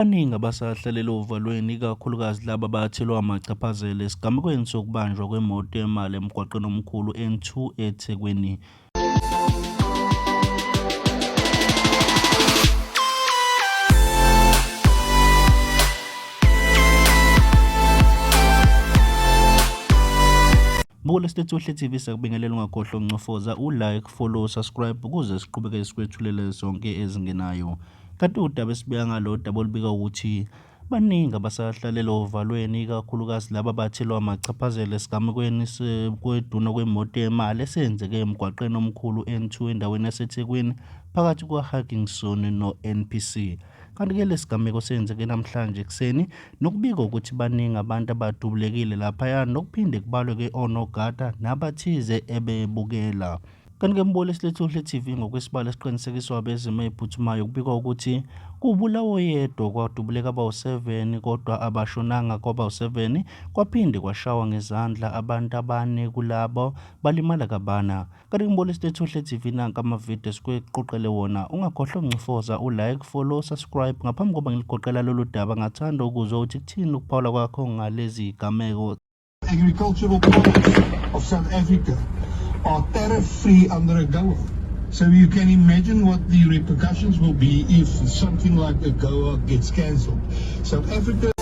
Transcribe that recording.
Baningi abasahlalela ovalweni ikakhulukazi laba abathelwa amachaphazela esigamekweni sokubanjwa kwemoto yemali emgwaqeni omkhulu N2 eThekwini. Buka lesitethuhle TV sakubingelela ungakhohlwa ukuncofoza u-like, follow, subscribe ukuze siqhubeke sikwethulele zonke ezingenayo. Kanti udaba esibeka ngalo daba olubika ukuthi baningi abasahlalela ovalweni ikakhulukazi laba abathelwa amachaphazela esigamekweni kweduna kwemoto yemali esenzeke emgwaqeni omkhulu N2 endaweni yaseThekwini phakathi kwa-Hutchinson no-NPC. Kanti-ke lesi sigameko senzeke namhlanje ekuseni nokubika ukuthi baningi abantu abadubulekile laphaya nokuphinde kubalwe-ke onogada nabathize ebebukela. Kanti-ke mboli esilethuhle TV ngokwesibalo esiqinisekiswa abezimo ey'phuthumayo kubikwa ukuthi kubulawa oyedwa kwadubuleka abawu-7 kodwa abashonanga kwaba-7 kwaphinde kwashawa ngezandla abantu abane kulabo balimala kabana. Kanti mboli esilethuhle TV nanka amavidiyo sikwekuqoqele wona ungakhohlwa ukuncofoza u-like, follow, subscribe ngaphambi koba ngiligoqela lolu daba ngathanda ukuzwa ukuthi kuthini ukuphawula kwakho ngalezi gameko. Agricultural products of South Africa are tariff-free under AGOA. So you can imagine what the repercussions will be if something like AGOA gets cancelled. South Africa